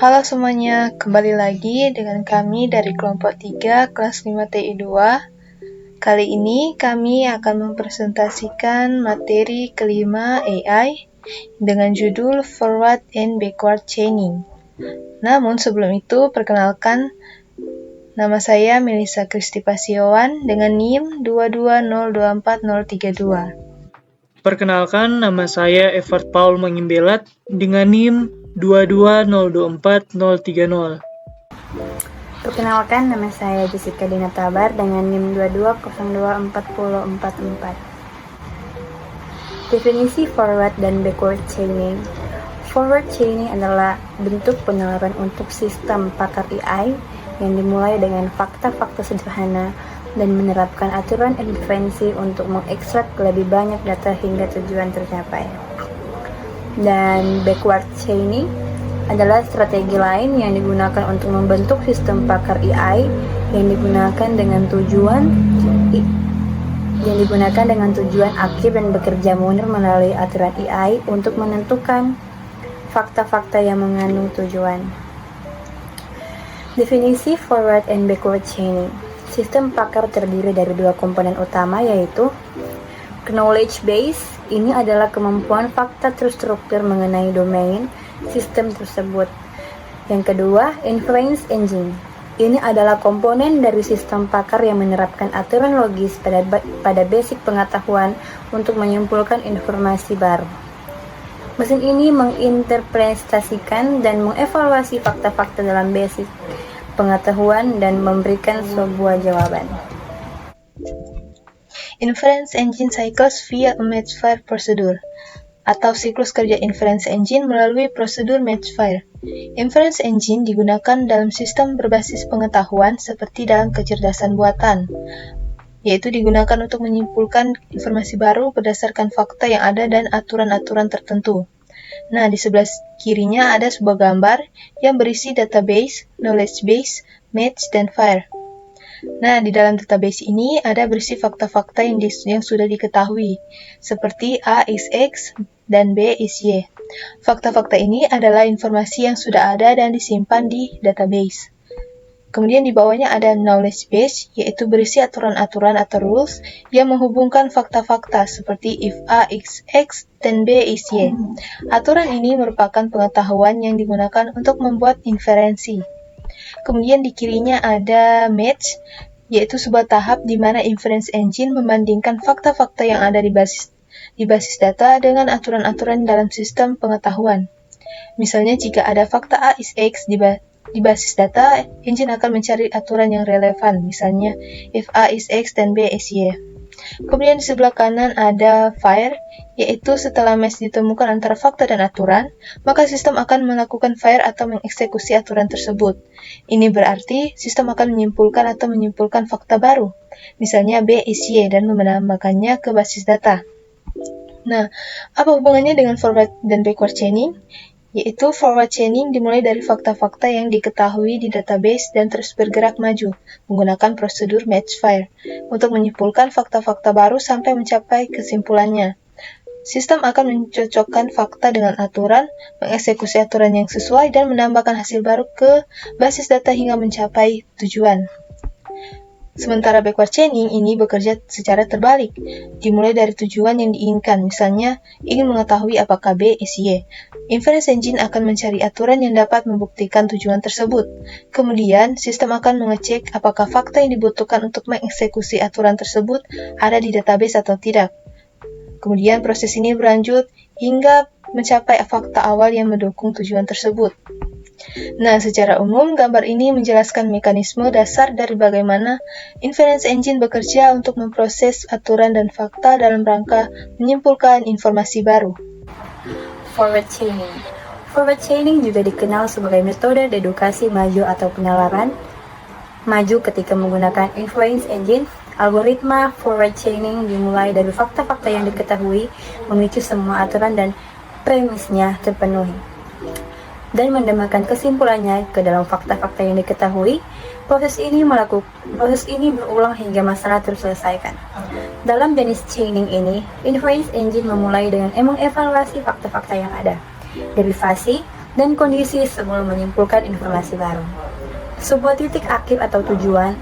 Halo semuanya, kembali lagi dengan kami dari kelompok 3 kelas 5 TI 2. Kali ini kami akan mempresentasikan materi kelima AI dengan judul Forward and Backward Chaining. Namun sebelum itu, perkenalkan, nama saya Melissa Kristi Pasiowan dengan NIM 220240032. Perkenalkan, nama saya Evert Paul Mangimbelat dengan NIM 220240030. Perkenalkan, nama saya Jessica Dina Tabar dengan NIM 22024044. Definisi forward dan backward chaining. Forward chaining adalah bentuk penalaran untuk sistem pakar AI yang dimulai dengan fakta-fakta sederhana dan menerapkan aturan inferensi untuk mengekstrak lebih banyak data hingga tujuan tercapai. Dan backward chaining adalah strategi lain yang digunakan untuk membentuk sistem pakar AI yang digunakan dengan tujuan akhir dan bekerja mundur melalui aturan AI untuk menentukan fakta-fakta yang mengandung tujuan. Definisi forward and backward chaining. Sistem pakar terdiri dari dua komponen utama, yaitu knowledge base. Ini adalah kemampuan fakta terstruktur mengenai domain sistem tersebut. Yang kedua, inference engine. Ini adalah komponen dari sistem pakar yang menerapkan aturan logis pada basic pengetahuan untuk menyimpulkan informasi baru. Mesin ini menginterpretasikan dan mengevaluasi fakta-fakta dalam basic pengetahuan dan memberikan sebuah jawaban. Inference Engine Cycles via a Matchfire Procedure, atau siklus kerja Inference Engine melalui prosedur Matchfire. Inference Engine digunakan dalam sistem berbasis pengetahuan seperti dalam kecerdasan buatan, yaitu digunakan untuk menyimpulkan informasi baru berdasarkan fakta yang ada dan aturan-aturan tertentu. Nah, di sebelah kirinya ada sebuah gambar yang berisi database, knowledge base, match, dan fire. Nah, di dalam database ini ada berisi fakta-fakta yang sudah diketahui, seperti A is X dan B is Y. Fakta-fakta ini adalah informasi yang sudah ada dan disimpan di database. Kemudian di bawahnya ada knowledge base, yaitu berisi aturan-aturan atau rules yang menghubungkan fakta-fakta seperti if A is X dan B is Y. Aturan ini merupakan pengetahuan yang digunakan untuk membuat inferensi. Kemudian di kirinya ada match, yaitu sebuah tahap di mana inference engine membandingkan fakta-fakta yang ada di basis data dengan aturan-aturan dalam sistem pengetahuan. Misalnya jika ada fakta A is X di basis data, engine akan mencari aturan yang relevan, misalnya if A is X dan B is Y. Kemudian di sebelah kanan ada fire, yaitu setelah match ditemukan antara fakta dan aturan, maka sistem akan melakukan fire atau mengeksekusi aturan tersebut. Ini berarti sistem akan menyimpulkan fakta baru, misalnya B is Y, dan menambahkannya ke basis data. Nah, apa hubungannya dengan forward dan backward chaining? Yaitu forward chaining dimulai dari fakta-fakta yang diketahui di database dan terus bergerak maju menggunakan prosedur Matchfire untuk menyimpulkan fakta-fakta baru sampai mencapai kesimpulannya. Sistem akan mencocokkan fakta dengan aturan, mengeksekusi aturan yang sesuai, dan menambahkan hasil baru ke basis data hingga mencapai tujuan. Sementara backward chaining ini bekerja secara terbalik, dimulai dari tujuan yang diinginkan, misalnya ingin mengetahui apakah B is Y. Inference engine akan mencari aturan yang dapat membuktikan tujuan tersebut. Kemudian, sistem akan mengecek apakah fakta yang dibutuhkan untuk mengeksekusi aturan tersebut ada di database atau tidak. Kemudian, proses ini berlanjut hingga mencapai fakta awal yang mendukung tujuan tersebut. Nah, secara umum, gambar ini menjelaskan mekanisme dasar dari bagaimana inference engine bekerja untuk memproses aturan dan fakta dalam rangka menyimpulkan informasi baru. Forward chaining. Forward chaining juga dikenal sebagai metode dedukasi maju atau penalaran maju ketika menggunakan inference engine. Algoritma forward chaining dimulai dari fakta-fakta yang diketahui, memicu semua aturan dan premisnya terpenuhi, dan mendamaikan kesimpulannya ke dalam fakta-fakta yang diketahui. Proses ini berulang hingga masalah terselesaikan. Dalam jenis chaining ini, inference engine memulai dengan mengevaluasi fakta-fakta yang ada. Derivasi dan kondisi sebelum menyimpulkan informasi baru. Sebuah titik akhir atau tujuan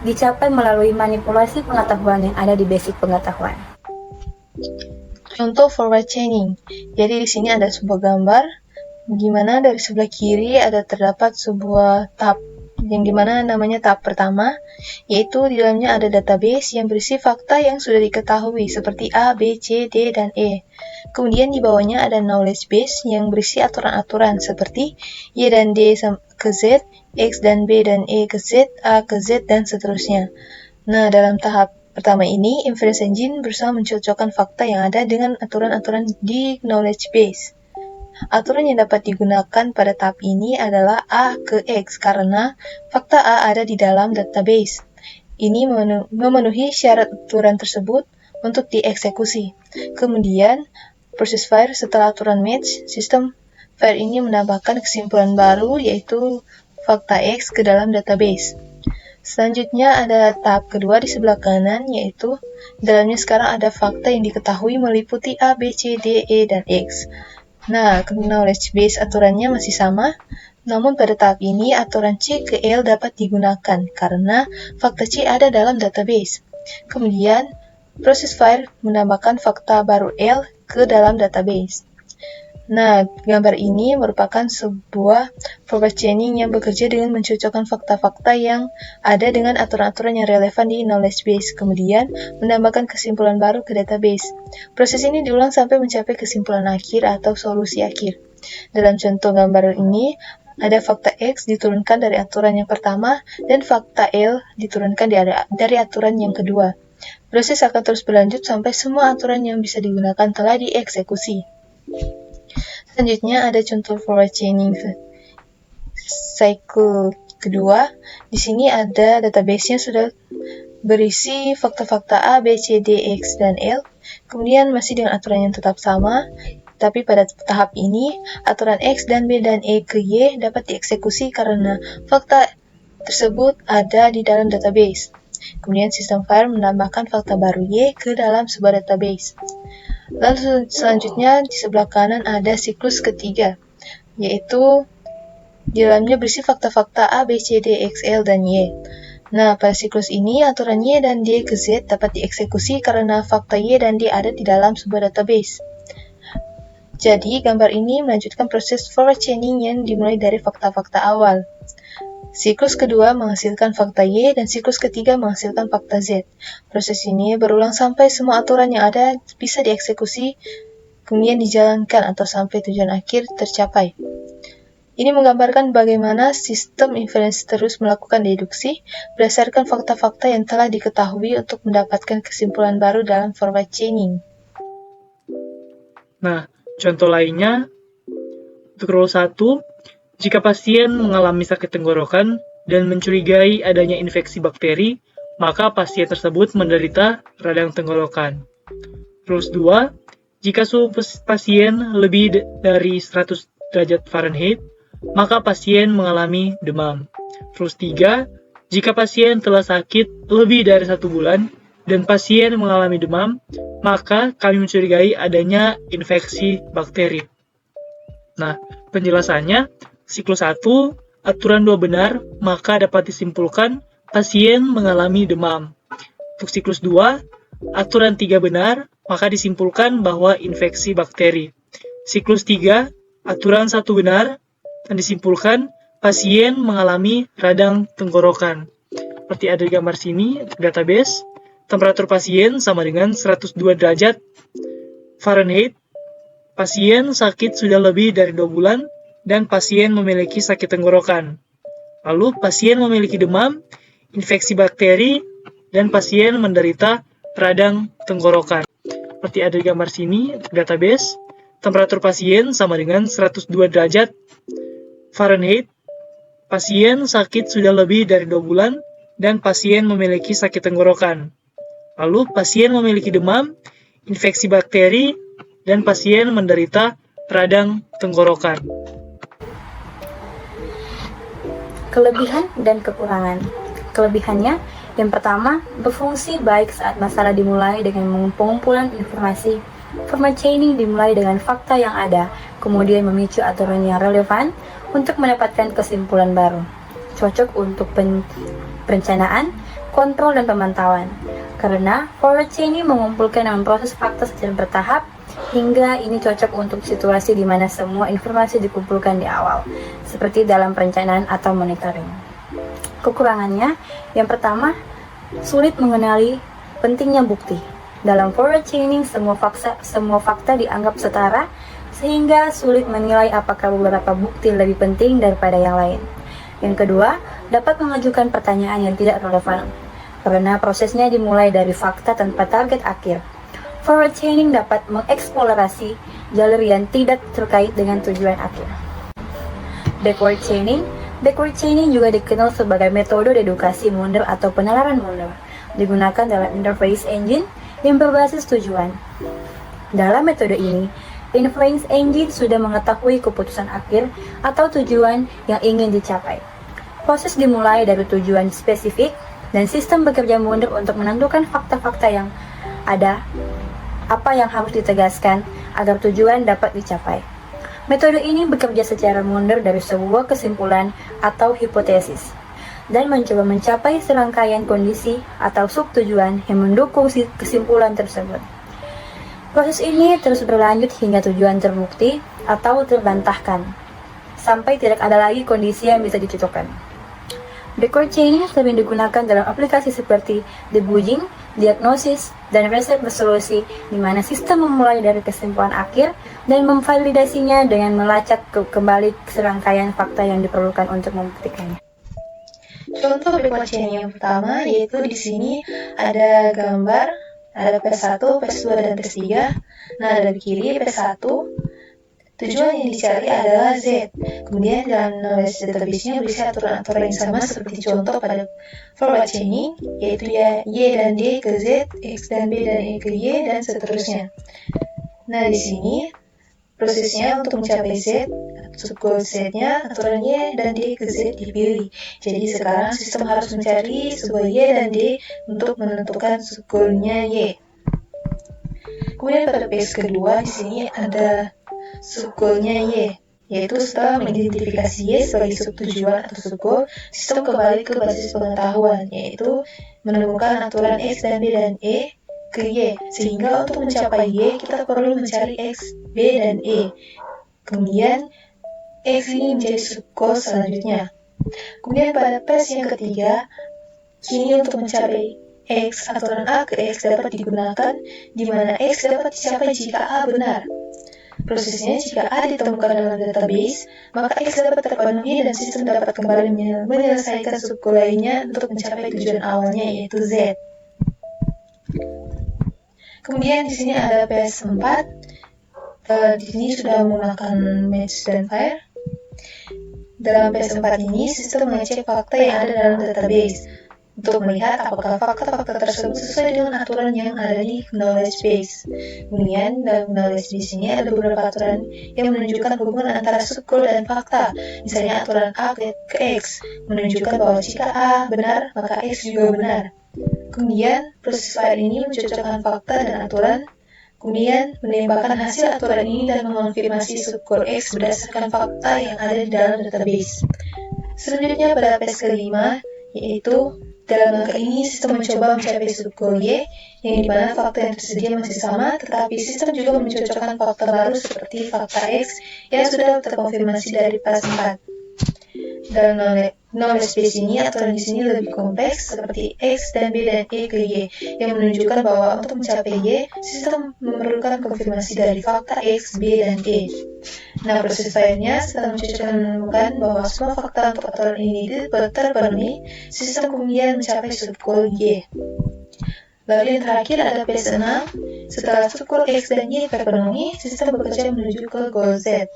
dicapai melalui manipulasi pengetahuan yang ada di basic pengetahuan. Contoh forward chaining. Jadi di sini ada sebuah gambar di mana dari sebelah kiri terdapat sebuah tab yang dimana namanya tahap pertama, yaitu di dalamnya ada database yang berisi fakta yang sudah diketahui seperti A, B, C, D, dan E. Kemudian di bawahnya ada knowledge base yang berisi aturan-aturan seperti Y dan D ke Z, X dan B dan E ke Z, A ke Z, dan seterusnya. Nah, dalam tahap pertama ini, inference engine berusaha mencocokkan fakta yang ada dengan aturan-aturan di knowledge base. Aturan yang dapat digunakan pada tahap ini adalah A ke X karena fakta A ada di dalam database. Ini memenuhi syarat aturan tersebut untuk dieksekusi. Kemudian, proses fire setelah aturan match, sistem fire ini menambahkan kesimpulan baru yaitu fakta X ke dalam database. Selanjutnya ada tahap kedua di sebelah kanan, yaitu dalamnya sekarang ada fakta yang diketahui meliputi A, B, C, D, E, dan X. Nah, knowledge base aturannya masih sama, namun pada tahap ini aturan C ke L dapat digunakan karena fakta C ada dalam database. Kemudian, proses fire menambahkan fakta baru L ke dalam database. Nah, gambar ini merupakan sebuah forward chaining yang bekerja dengan mencocokkan fakta-fakta yang ada dengan aturan-aturan yang relevan di knowledge base, kemudian menambahkan kesimpulan baru ke database. Proses ini diulang sampai mencapai kesimpulan akhir atau solusi akhir. Dalam contoh gambar ini, ada fakta X diturunkan dari aturan yang pertama dan fakta L diturunkan dari aturan yang kedua. Proses akan terus berlanjut sampai semua aturan yang bisa digunakan telah dieksekusi. Selanjutnya ada contoh forward chaining cycle kedua. Di sini ada database-nya sudah berisi fakta-fakta A, B, C, D, X, dan L. Kemudian masih dengan aturan yang tetap sama, tapi pada tahap ini aturan X dan B dan E ke Y dapat dieksekusi karena fakta tersebut ada di dalam database. Kemudian sistem fire menambahkan fakta baru Y ke dalam sebuah database. Lalu selanjutnya di sebelah kanan ada siklus ketiga, yaitu di dalamnya berisi fakta-fakta A, B, C, D, X, L, dan Y. Nah, pada siklus ini aturan Y dan D ke Z dapat dieksekusi karena fakta Y dan D ada di dalam sebuah database. Jadi, gambar ini melanjutkan proses forward chaining yang dimulai dari fakta-fakta awal. Siklus kedua menghasilkan fakta Y dan siklus ketiga menghasilkan fakta Z. Proses ini berulang sampai semua aturan yang ada bisa dieksekusi, kemudian dijalankan atau sampai tujuan akhir tercapai. Ini menggambarkan bagaimana sistem inference terus melakukan deduksi berdasarkan fakta-fakta yang telah diketahui untuk mendapatkan kesimpulan baru dalam forward chaining. Nah, contoh lainnya, untuk rule 1, jika pasien mengalami sakit tenggorokan dan mencurigai adanya infeksi bakteri, maka pasien tersebut menderita radang tenggorokan. Rules 2, jika suhu pasien lebih dari 100 derajat Fahrenheit, maka pasien mengalami demam. Rules 3, jika pasien telah sakit lebih dari 1 bulan dan pasien mengalami demam, maka kami mencurigai adanya infeksi bakteri. Nah, penjelasannya, siklus 1, aturan 2 benar, maka dapat disimpulkan pasien mengalami demam. Untuk siklus 2, aturan 3 benar, maka disimpulkan bahwa infeksi bakteri. Siklus 3, aturan 1 benar, dan disimpulkan pasien mengalami radang tenggorokan. Seperti ada di gambar sini, database, temperatur pasien sama dengan 102 derajat Fahrenheit, pasien sakit sudah lebih dari 2 bulan, dan pasien memiliki sakit tenggorokan. Lalu pasien memiliki demam, infeksi bakteri, dan pasien menderita radang tenggorokan. Seperti ada di gambar sini, database, temperatur pasien sama dengan 102 derajat Fahrenheit, pasien sakit sudah lebih dari 2 bulan, dan pasien memiliki sakit tenggorokan. Lalu pasien memiliki demam, infeksi bakteri, dan pasien menderita radang tenggorokan. Kelebihan dan kekurangan. Kelebihannya, yang pertama, berfungsi baik saat masalah dimulai dengan pengumpulan informasi. Forward chaining dimulai dengan fakta yang ada, kemudian memicu aturan yang relevan untuk mendapatkan kesimpulan baru. Cocok untuk perencanaan, kontrol, dan pemantauan. Karena forward chaining mengumpulkan dan memproses fakta secara bertahap, hingga ini cocok untuk situasi di mana semua informasi dikumpulkan di awal, seperti dalam perencanaan atau monitoring. Kekurangannya, yang pertama, sulit mengenali pentingnya bukti. Dalam forward chaining, semua fakta dianggap setara, sehingga sulit menilai apakah beberapa bukti lebih penting daripada yang lain. Yang kedua, dapat mengajukan pertanyaan yang tidak relevan, karena prosesnya dimulai dari fakta tanpa target akhir. Forward chaining dapat mengeksplorasi jalur yang tidak terkait dengan tujuan akhir. Backward chaining juga dikenal sebagai metode dedukasi mundur atau penalaran mundur, digunakan dalam interface engine yang berbasis tujuan. Dalam metode ini, inference engine sudah mengetahui keputusan akhir atau tujuan yang ingin dicapai. Proses dimulai dari tujuan spesifik, dan sistem bekerja mundur untuk menentukan fakta-fakta yang ada, apa yang harus ditegaskan agar tujuan dapat dicapai. Metode ini bekerja secara mundur dari sebuah kesimpulan atau hipotesis, dan mencoba mencapai serangkaian kondisi atau subtujuan yang mendukung kesimpulan tersebut. Proses ini terus berlanjut hingga tujuan terbukti atau terbantahkan, sampai tidak ada lagi kondisi yang bisa dicocokkan. Backward chaining sering digunakan dalam aplikasi seperti debugging, diagnosis, dan riset resolusi, di mana sistem memulai dari kesimpulan akhir dan memvalidasinya dengan melacak kembali serangkaian fakta yang diperlukan untuk membuktikannya. Contoh backward chaining yang pertama yaitu di sini ada gambar, ada PS1, PS2, dan PS3. Nah, ada di kiri PS1. Tujuan yang dicari adalah Z. Kemudian dalam knowledge database-nya berisi aturan-aturan yang sama seperti contoh pada forward chaining, yaitu ya Y dan D ke Z, X dan B dan E ke Y, dan seterusnya. Nah, di sini prosesnya untuk mencapai Z, subgoal Z-nya, aturan Y dan D ke Z dipilih. Jadi sekarang sistem harus mencari sebuah Y dan D untuk menentukan subgoal-nya Y. Kemudian pada phase kedua di sini ada subgoal-nya Y, yaitu setelah mengidentifikasi Y sebagai subtujuan atau subgoal, sistem kembali ke basis pengetahuan, yaitu menemukan aturan X dan B dan E ke Y, sehingga untuk mencapai Y kita perlu mencari X, B, dan E. Kemudian X ini menjadi subgoal selanjutnya. Kemudian pada phase yang ketiga, kini untuk mencapai X, aturan A ke X dapat digunakan, di mana X dapat dicapai jika A benar. Prosesnya, jika A ditemukan dalam database, maka X dapat terpenuhi dan sistem dapat kembali menyelesaikan subgoal lainnya untuk mencapai tujuan awalnya, yaitu Z. Kemudian di sini ada PS4. Di sini sudah menggunakan match dan fire. Dalam PS4 ini, sistem mengecek fakta yang ada dalam database untuk melihat apakah fakta-fakta tersebut sesuai dengan aturan yang ada di knowledge base. Kemudian dalam knowledge base ini ada beberapa aturan yang menunjukkan hubungan antara subgoal dan fakta. Misalnya aturan A ke X menunjukkan bahwa jika A benar, maka X juga benar. Kemudian proses fire ini mencocokkan fakta dan aturan, kemudian menembakkan hasil aturan ini dan mengonfirmasi subgoal X berdasarkan fakta yang ada di dalam database. Selanjutnya pada phase kelima, yaitu dalam langkah ini sistem mencoba mencapai subgoal Y, yang dimana fakta yang tersedia masih sama, tetapi sistem juga mencocokkan fakta baru seperti fakta X yang sudah terkonfirmasi dari phase 4. Dalam knowledge base ini, aturan di sini lebih kompleks seperti X dan B dan E ke Y, yang menunjukkan bahwa untuk mencapai Y, sistem memerlukan konfirmasi dari fakta X, B, dan E. Nah, proses lainnya setelah menemukan bahwa semua fakta untuk aturan ini terpenuhi, sistem kemudian mencapai subgoal Y. Lalu yang terakhir ada phase 6. Setelah subgoal X dan Y terpenuhi, sistem bekerja menuju ke goal Z,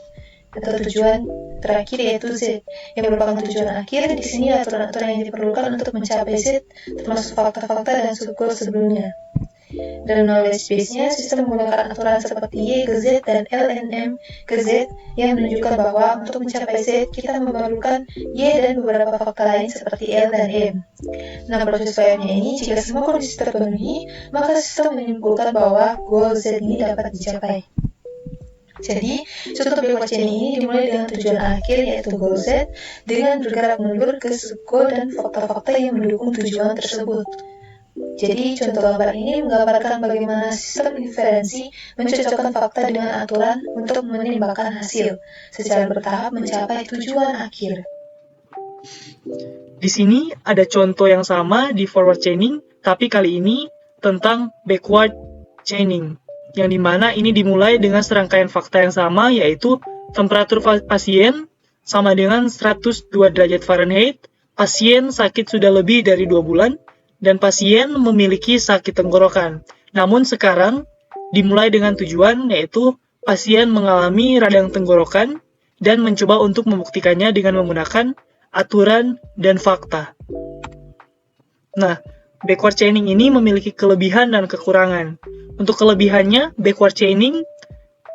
atau tujuan terakhir yaitu Z, yang merupakan tujuan akhir. Di sini aturan-aturan yang diperlukan untuk mencapai Z, termasuk fakta-fakta dan subgoal sebelumnya. Dalam knowledge base-nya, sistem menggunakan aturan seperti Y ke Z dan L dan M ke Z, yang menunjukkan bahwa untuk mencapai Z, kita memerlukan Y dan beberapa fakta lain seperti L dan M. Nah, proses lainnya ini, jika semua kondisi terpenuhi, maka sistem menyimpulkan bahwa goal Z ini dapat dicapai. Jadi, contoh backward chaining ini dimulai dengan tujuan akhir yaitu goal set dengan bergerak mundur ke goal dan fakta-fakta yang mendukung tujuan tersebut. Jadi, contoh gambar ini menggambarkan bagaimana sistem inferensi mencocokkan fakta dengan aturan untuk menimbangkan hasil secara bertahap mencapai tujuan akhir. Di sini ada contoh yang sama di forward chaining, tapi kali ini tentang backward chaining, yang dimana ini dimulai dengan serangkaian fakta yang sama, yaitu temperatur pasien sama dengan 102 derajat Fahrenheit, pasien sakit sudah lebih dari 2 bulan, dan pasien memiliki sakit tenggorokan. Namun sekarang dimulai dengan tujuan, yaitu pasien mengalami radang tenggorokan dan mencoba untuk membuktikannya dengan menggunakan aturan dan fakta. Nah, backward chaining ini memiliki kelebihan dan kekurangan. Untuk kelebihannya, backward chaining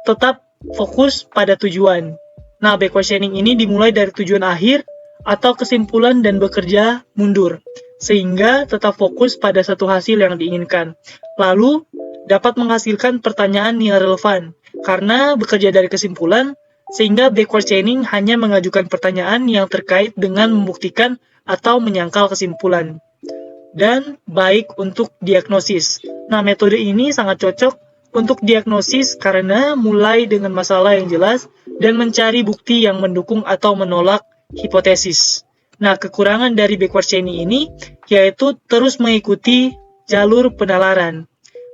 tetap fokus pada tujuan. Nah, backward chaining ini dimulai dari tujuan akhir atau kesimpulan dan bekerja mundur, sehingga tetap fokus pada satu hasil yang diinginkan. Lalu, dapat menghasilkan pertanyaan yang relevan, karena bekerja dari kesimpulan, sehingga backward chaining hanya mengajukan pertanyaan yang terkait dengan membuktikan atau menyangkal kesimpulan. Dan baik untuk diagnosis. Nah, metode ini sangat cocok untuk diagnosis karena mulai dengan masalah yang jelas dan mencari bukti yang mendukung atau menolak hipotesis. Nah, kekurangan dari backward chaining ini yaitu terus mengikuti jalur penalaran.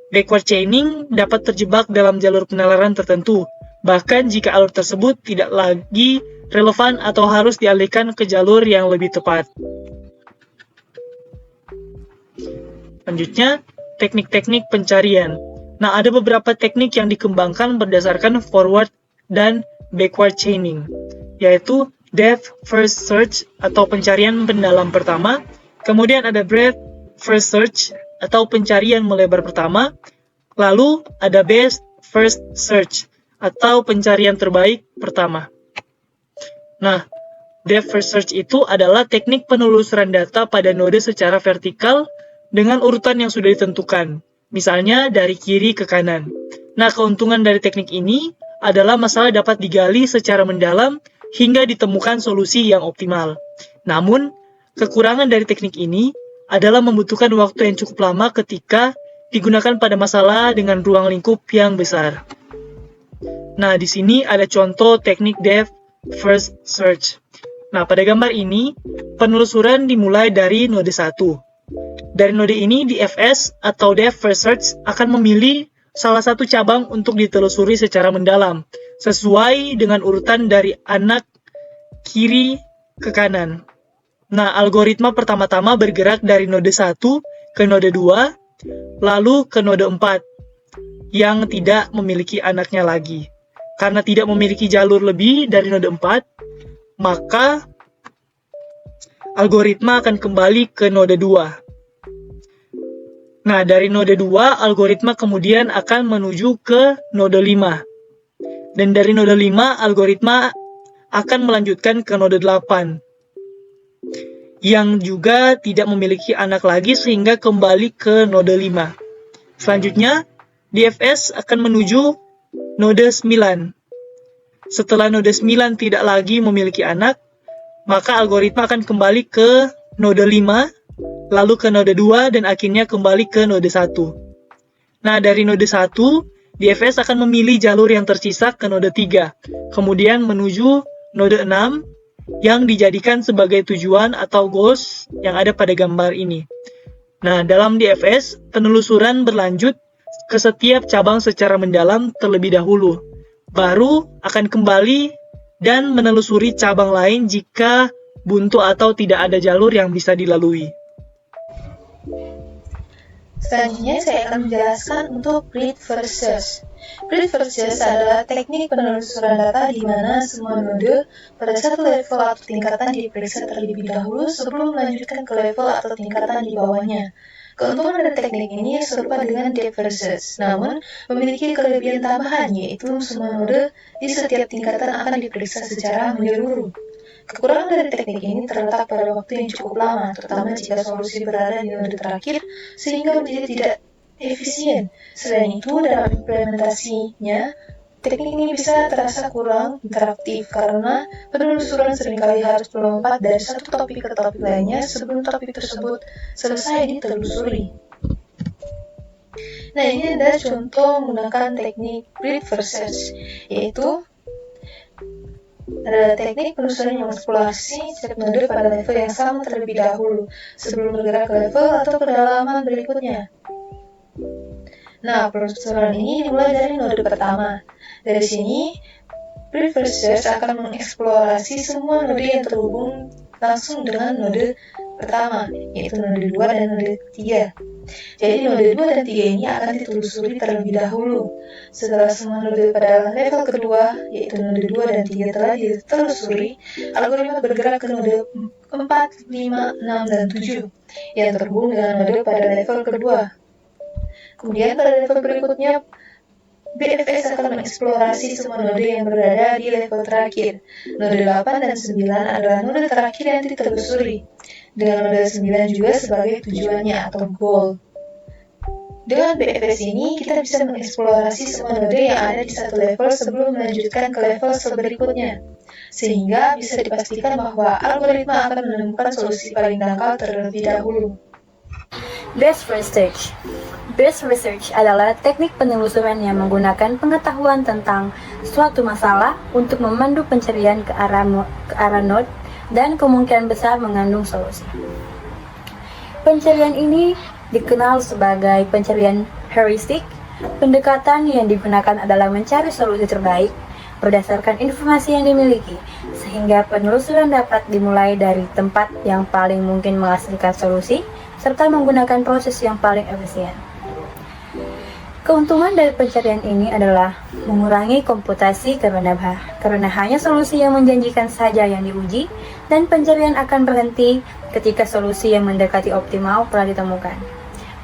Backward chaining dapat terjebak dalam jalur penalaran tertentu, bahkan jika alur tersebut tidak lagi relevan atau harus dialihkan ke jalur yang lebih tepat. Selanjutnya, teknik-teknik pencarian. Nah, ada beberapa teknik yang dikembangkan berdasarkan forward dan backward chaining, yaitu depth first search atau pencarian mendalam pertama, kemudian ada breadth first search atau pencarian melebar pertama, lalu ada best first search atau pencarian terbaik pertama. Nah, depth first search itu adalah teknik penelusuran data pada node secara vertikal dengan urutan yang sudah ditentukan, misalnya dari kiri ke kanan. Nah, keuntungan dari teknik ini adalah masalah dapat digali secara mendalam hingga ditemukan solusi yang optimal. Namun, kekurangan dari teknik ini adalah membutuhkan waktu yang cukup lama ketika digunakan pada masalah dengan ruang lingkup yang besar. Nah, di sini ada contoh teknik depth first search. Nah, pada gambar ini, penelusuran dimulai dari node 1. Dari node ini, DFS atau Depth First Search akan memilih salah satu cabang untuk ditelusuri secara mendalam, sesuai dengan urutan dari anak kiri ke kanan. Nah, algoritma pertama-tama bergerak dari node 1 ke node 2, lalu ke node 4, yang tidak memiliki anaknya lagi. Karena tidak memiliki jalur lebih dari node 4, maka algoritma akan kembali ke node 2. Nah, dari node 2, algoritma kemudian akan menuju ke node 5. Dan dari node 5, algoritma akan melanjutkan ke node 8. Yang juga tidak memiliki anak lagi sehingga kembali ke node 5. Selanjutnya, DFS akan menuju node 9. Setelah node 9 tidak lagi memiliki anak, maka algoritma akan kembali ke node 5, lalu ke node 2, dan akhirnya kembali ke node 1. Nah, dari node 1, DFS akan memilih jalur yang tersisa ke node 3, kemudian menuju node 6, yang dijadikan sebagai tujuan atau goals yang ada pada gambar ini. Nah, dalam DFS, penelusuran berlanjut ke setiap cabang secara mendalam terlebih dahulu, baru akan kembali dan menelusuri cabang lain jika buntu atau tidak ada jalur yang bisa dilalui. Selanjutnya saya akan menjelaskan untuk breadth first search. Breadth first search adalah teknik penelusuran data di mana semua node pada satu level atau tingkatan diperiksa terlebih dahulu sebelum melanjutkan ke level atau tingkatan di bawahnya. Keuntungan dari teknik ini serupa dengan depth first search, namun memiliki kelebihan tambahan, yaitu semua node di setiap tingkatan akan diperiksa secara menyeluruh. Kekurangan dari teknik ini terletak pada waktu yang cukup lama, terutama jika solusi berada di node terakhir, sehingga menjadi tidak efisien. Selain itu, dalam implementasinya, teknik ini bisa terasa kurang interaktif karena penelusuran seringkali harus melompat dari satu topik ke topik lainnya sebelum topik tersebut selesai ditelusuri. Nah, ini adalah contoh menggunakan teknik breadth-first search, yaitu adalah teknik penelusuran yang mengeksplorasi setiap node pada level yang sama terlebih dahulu sebelum bergerak ke level atau kedalaman berikutnya. Nah, penelusuran ini dimulai dari node pertama. Dari sini, breadth-first search akan mengeksplorasi semua node yang terhubung langsung dengan node pertama, yaitu node 2 dan node 3. Jadi node 2 dan 3 ini akan ditelusuri terlebih dahulu. Setelah semua node pada level kedua, yaitu node 2 dan 3 telah ditelusuri, algoritma bergerak ke node 4, 5, 6, dan 7 yang terhubung dengan node pada level kedua. Kemudian pada level berikutnya, BFS akan mengeksplorasi semua node yang berada di level terakhir. Node 8 dan 9 adalah node terakhir yang ditelusuri, dengan node 9 juga sebagai tujuannya atau goal. Dengan BFS ini, kita bisa mengeksplorasi semua node yang ada di satu level sebelum melanjutkan ke level berikutnya, sehingga bisa dipastikan bahwa algoritma akan menemukan solusi paling dangkal terlebih dahulu. Best research. Best research adalah teknik penelusuran yang menggunakan pengetahuan tentang suatu masalah untuk memandu pencarian ke arah node dan kemungkinan besar mengandung solusi. Pencarian ini dikenal sebagai pencarian heuristik. Pendekatan yang digunakan adalah mencari solusi terbaik berdasarkan informasi yang dimiliki, sehingga penelusuran dapat dimulai dari tempat yang paling mungkin menghasilkan solusi, serta menggunakan proses yang paling efisien. Keuntungan dari pencarian ini adalah mengurangi komputasi karena hanya solusi yang menjanjikan saja yang diuji, dan pencarian akan berhenti ketika solusi yang mendekati optimal telah ditemukan.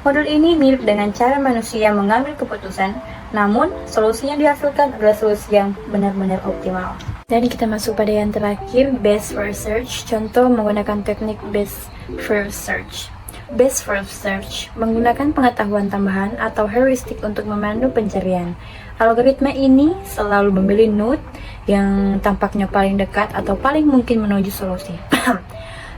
Model ini mirip dengan cara manusia mengambil keputusan, namun solusi yang dihasilkan adalah solusi yang benar-benar optimal. Dan kita masuk pada yang terakhir, best first search. Contoh menggunakan teknik best first search. Best first search menggunakan pengetahuan tambahan atau heuristik untuk memandu pencarian. Algoritma ini selalu memilih node yang tampaknya paling dekat atau paling mungkin menuju solusi.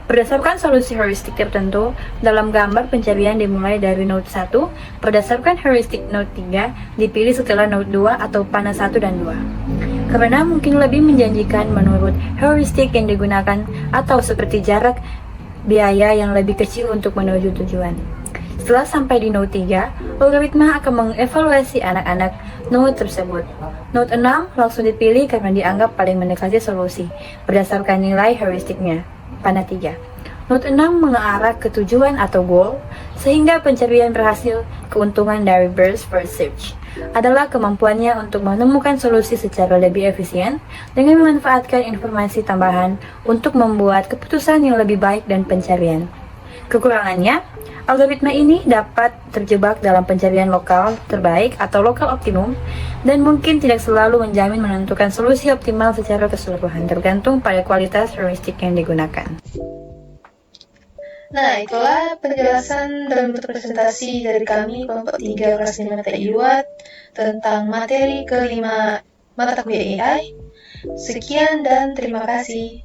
Berdasarkan solusi heuristik tertentu, dalam gambar pencarian dimulai dari node 1, berdasarkan heuristik node 3, dipilih setelah node 2 atau panah 1 dan 2. Karena mungkin lebih menjanjikan menurut heuristik yang digunakan atau seperti jarak biaya yang lebih kecil untuk menuju tujuan. Setelah sampai di node 3, algoritma akan mengevaluasi anak-anak node tersebut. Node 6 langsung dipilih karena dianggap paling mendekati solusi berdasarkan nilai heuristiknya, panah 3. Node 6 mengarah ke tujuan atau goal, sehingga pencarian berhasil. Keuntungan dari burst first search adalah kemampuannya untuk menemukan solusi secara lebih efisien dengan memanfaatkan informasi tambahan untuk membuat keputusan yang lebih baik dan pencarian. Kekurangannya, algoritma ini dapat terjebak dalam pencarian lokal terbaik atau lokal optimum dan mungkin tidak selalu menjamin menentukan solusi optimal secara keseluruhan, tergantung pada kualitas heuristik yang digunakan. Nah, itulah penjelasan dalam bentuk presentasi dari kami kelompok 3 kelas 5 TI UAT tentang materi kelima mata kuliah AI. Sekian dan terima kasih.